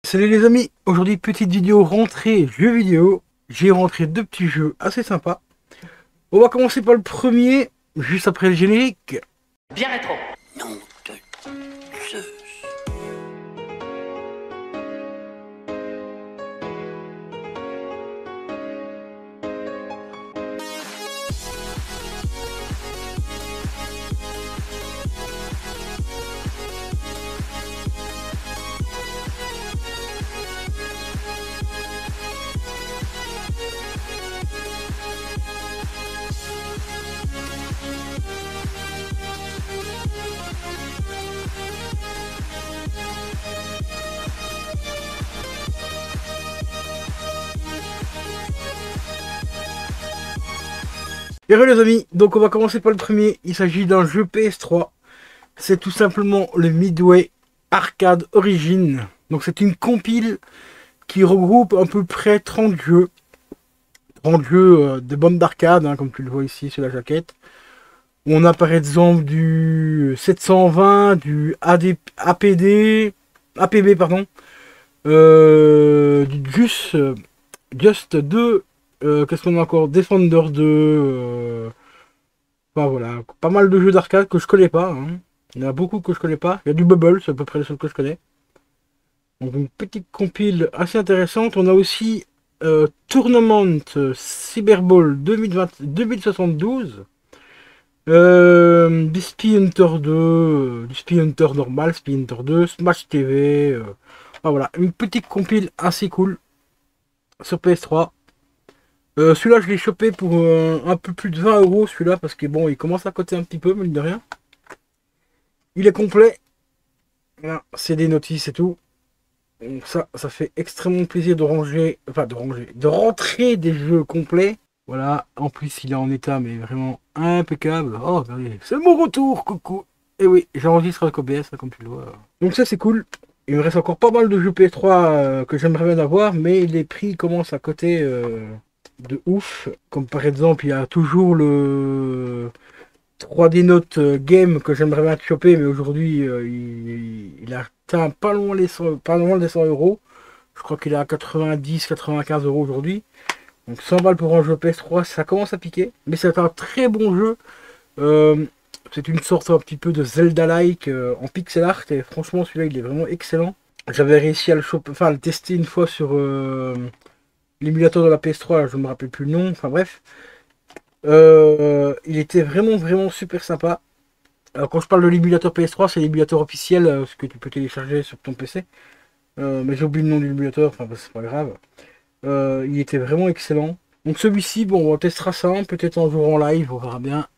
Salut les amis, aujourd'hui petite vidéo rentrée jeux vidéo. J'ai rentré deux petits jeux assez sympas. On va commencer par le premier, juste après le générique. Bien rétro. Nom de Zeus. Et re les amis, donc on va commencer par le premier. Il s'agit d'un jeu PS3. C'est tout simplement le Midway Arcade Origin. Donc c'est une compile qui regroupe à peu près 30 jeux. 30 jeux de bandes d'arcade, hein, comme tu le vois ici sur la jaquette. On a par exemple du 720, du APB, pardon, du Just 2, qu'est-ce qu'on a encore, Defender 2, enfin voilà, pas mal de jeux d'arcade que je connais pas, hein. Il y en a beaucoup que je connais pas, il y a du Bubble, c'est à peu près le seul que je connais. Donc une petite compile assez intéressante. On a aussi Tournament Cyberball 2072. Du Spy Hunter 2, du Spy Hunter normal, Spy Hunter 2, Smash TV. Ah, voilà, une petite compile assez cool sur PS3. Celui-là, je l'ai chopé pour un peu plus de 20 euros, celui-là, parce que bon, il commence à coter un petit peu, mine de rien. Il est complet. Voilà, c'est des notices et tout. Donc ça fait extrêmement plaisir de ranger, enfin de rentrer des jeux complets. Voilà, en plus il est en état mais vraiment impeccable. Oh, regardez, c'est mon retour, coucou. Et oui, j'enregistre avec OBS, là, comme tu le vois. Donc ça c'est cool. Il me reste encore pas mal de jeux PS3 que j'aimerais bien avoir, mais les prix commencent à coter de ouf. Comme par exemple, il y a toujours le 3D Note Game que j'aimerais bien choper, mais aujourd'hui il atteint pas loin les 100, pas loin des 100 euros. Je crois qu'il est à 90-95 euros aujourd'hui. Donc 100 balles pour un jeu PS3, ça commence à piquer. Mais c'est un très bon jeu. Euh, c'est une sorte un petit peu de Zelda-like en pixel art. Et franchement, celui-là, il est vraiment excellent. J'avais réussi à le choper, enfin à le tester une fois sur l'émulateur de la PS3. Je ne me rappelle plus le nom. Enfin bref. Il était vraiment super sympa. Alors quand je parle de l'émulateur PS3, c'est l'émulateur officiel, ce que tu peux télécharger sur ton PC. Mais j'ai oublié le nom de l'émulateur, enfin bah, c'est pas grave. Il était vraiment excellent. Donc celui-ci, bon, on testera ça, hein, peut-être un jour en live, on verra bien.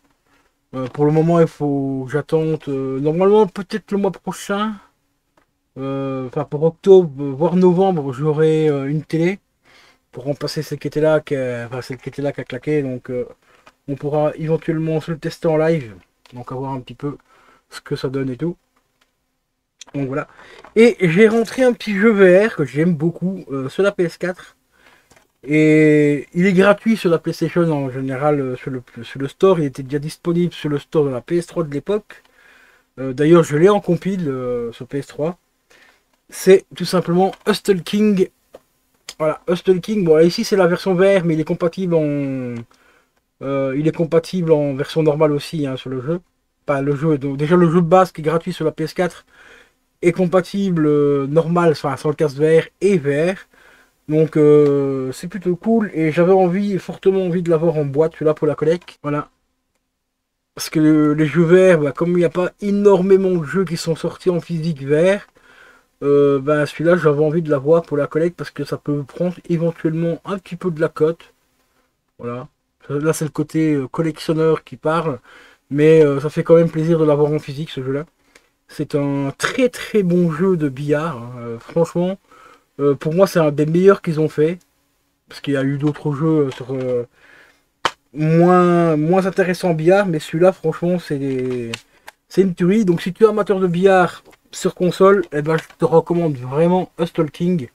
Pour le moment, il faut que j'attende. Normalement, peut-être le mois prochain. Enfin, pour octobre, voire novembre, j'aurai une télé pour remplacer celle qui était là, enfin celle qui était là qui a claqué. Donc, on pourra éventuellement se le tester en live. Donc, avoir un petit peu ce que ça donne et tout. Donc voilà. Et j'ai rentré un petit jeu VR que j'aime beaucoup sur la PS4. Et il est gratuit sur la PlayStation en général, sur le store. Il était déjà disponible sur le store de la PS3 de l'époque. D'ailleurs, je l'ai en compile sur PS3. C'est tout simplement Hustle King. Voilà, Hustle King. Bon, ici c'est la version VR, mais il est compatible en version normale aussi, hein, sur le jeu. Pas le jeu. Donc déjà le jeu de base qui est gratuit sur la PS4 est compatible normal, enfin sans le casque VR et VR. Donc c'est plutôt cool et j'avais fortement envie de l'avoir en boîte, celui-là pour la collecte. Voilà. Parce que les jeux verts, bah, comme il n'y a pas énormément de jeux qui sont sortis en physique vert, bah, celui-là j'avais envie de l'avoir pour la collecte parce que ça peut prendre éventuellement un petit peu de la cote. Voilà. Là c'est le côté collectionneur qui parle, mais ça fait quand même plaisir de l'avoir en physique ce jeu-là. C'est un très bon jeu de billard, hein. Franchement. Pour moi, c'est un des meilleurs qu'ils ont fait. Parce qu'il y a eu d'autres jeux sur moins intéressants en billard. Mais celui-là, franchement, c'est une tuerie. Donc, si tu es amateur de billard sur console, eh ben, je te recommande vraiment Hustle King.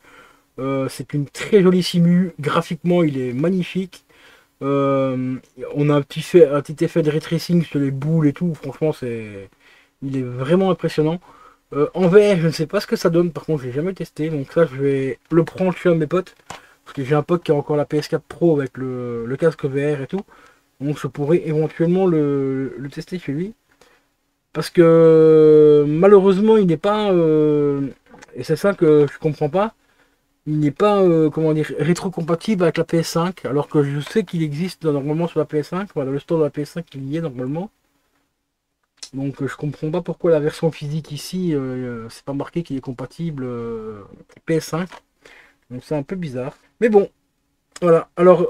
C'est une très jolie simu. Graphiquement, il est magnifique. On a un petit effet de ray tracing sur les boules et tout. Franchement, il est vraiment impressionnant. En VR, je ne sais pas ce que ça donne, par contre, je l'ai jamais testé, donc ça, je vais le prendre chez un de mes potes, parce que j'ai un pote qui a encore la PS4 Pro avec le casque VR et tout, donc je pourrais éventuellement le tester chez lui, parce que malheureusement, il n'est pas, et c'est ça que je comprends pas, il n'est pas, comment dire, rétro-compatible avec la PS5, alors que je sais qu'il existe normalement sur la PS5, voilà, le store de la PS5, il y est normalement. Donc je comprends pas pourquoi la version physique ici, c'est pas marqué qu'il est compatible PS5. Donc c'est un peu bizarre. Mais bon, voilà. Alors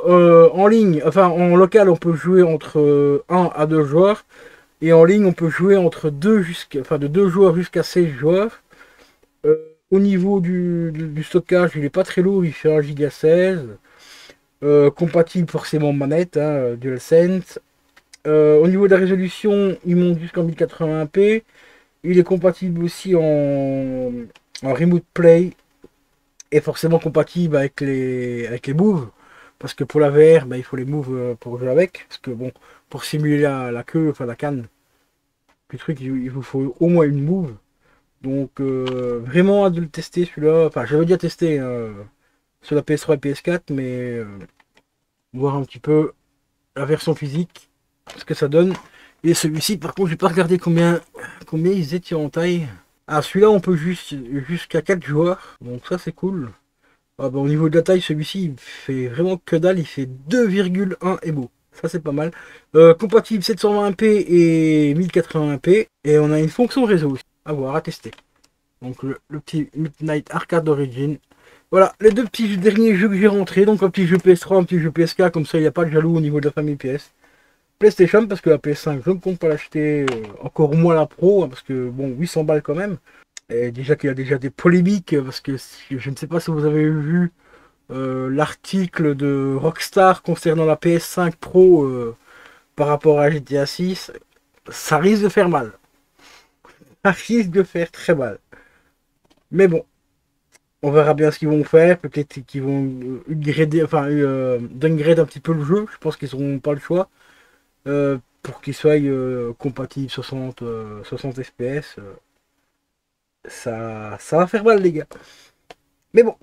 en ligne, enfin en local, on peut jouer entre 1 à 2 joueurs. Et en ligne, on peut jouer entre 2 jusqu'à, enfin de 2 joueurs jusqu'à 16 joueurs. Au niveau du stockage, il est pas très lourd, il fait 1 Go 16. Compatible forcément manette, hein, DualSense. Au niveau de la résolution, il monte jusqu'en 1080p. Il est compatible aussi en Remote Play et forcément compatible avec les moves. Parce que pour la VR, bah, il faut les moves pour jouer avec. Parce que bon, pour simuler la queue, enfin la canne, le truc, il vous faut au moins une move. Donc vraiment hâte de le tester celui-là. Enfin, j'avais déjà testé sur la PS3 et PS4, mais voir un petit peu la version physique, ce que ça donne. Et celui-ci, par contre, j'ai pas regardé combien ils étaient en taille. Ah, celui-là, on peut jusqu'à 4 joueurs. Donc ça, c'est cool. Ah, bah, au niveau de la taille, celui-ci, il fait vraiment que dalle. Il fait 2,1 EBO. Ça, c'est pas mal. Compatible 720p et 1080p. Et on a une fonction réseau aussi. À voir, à tester. Donc le petit Midnight Arcade Origin. Voilà, les deux petits derniers jeux que j'ai rentrés. Donc un petit jeu PS3, un petit jeu PS4. Comme ça, il n'y a pas de jaloux au niveau de la famille PS. PlayStation, parce que la PS5, je ne compte pas l'acheter, encore moins la Pro, hein, parce que bon, 800 balles quand même. Et déjà qu'il y a déjà des polémiques, parce que je ne sais pas si vous avez vu l'article de Rockstar concernant la PS5 Pro par rapport à GTA 6, ça risque de faire mal. Ça risque de faire très mal. Mais bon, on verra bien ce qu'ils vont faire. Peut-être qu'ils vont downgrade un petit peu le jeu. Je pense qu'ils n'auront pas le choix. Pour qu'il soit compatible 60 fps, ça va faire mal les gars. Mais bon,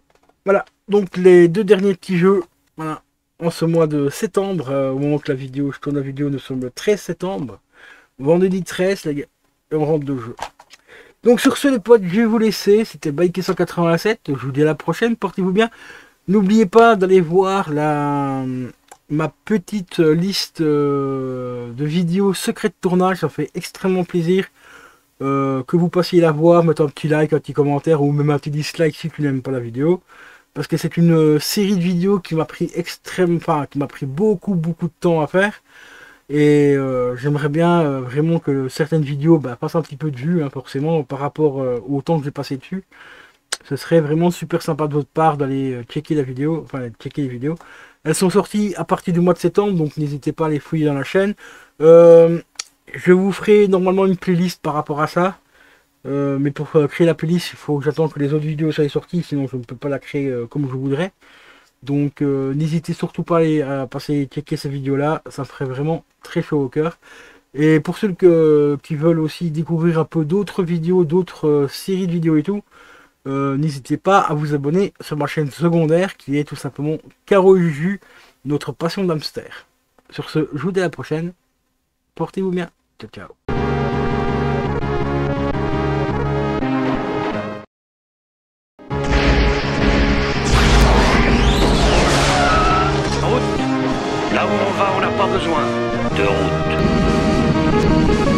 voilà. Donc les deux derniers petits jeux, voilà, en ce mois de septembre, au moment que je tourne la vidéo, nous sommes le 13 septembre. Vendredi 13, les gars, et on rentre de jeu. Donc sur ce les potes, je vais vous laisser. C'était Bike 187. Je vous dis à la prochaine, portez-vous bien. N'oubliez pas d'aller voir ma petite liste de vidéos secrets de tournage. Ça fait extrêmement plaisir que vous passiez la voir, mettez un petit like, un petit commentaire ou même un petit dislike si tu n'aimes pas la vidéo. Parce que c'est une série de vidéos qui m'a pris qui m'a pris beaucoup de temps à faire. Et j'aimerais bien vraiment que certaines vidéos passent un petit peu de vue, hein, forcément, par rapport au temps que j'ai passé dessus. Ce serait vraiment super sympa de votre part d'aller checker la vidéo, enfin checker les vidéos. Elles sont sorties à partir du mois de septembre, donc n'hésitez pas à les fouiller dans la chaîne. Je vous ferai normalement une playlist par rapport à ça. Mais pour créer la playlist, il faut que j'attende que les autres vidéos soient sorties, sinon je ne peux pas la créer comme je voudrais. Donc n'hésitez surtout pas à passer checker ces vidéos là, ça me ferait vraiment très chaud au cœur. Et pour ceux qui veulent aussi découvrir un peu d'autres vidéos, d'autres séries de vidéos et tout, n'hésitez pas à vous abonner sur ma chaîne secondaire qui est tout simplement Caro Juju, notre passion d'hamster. Sur ce, je vous dis à la prochaine, portez-vous bien, ciao ciao. Là où on va, on n'a pas besoin de route.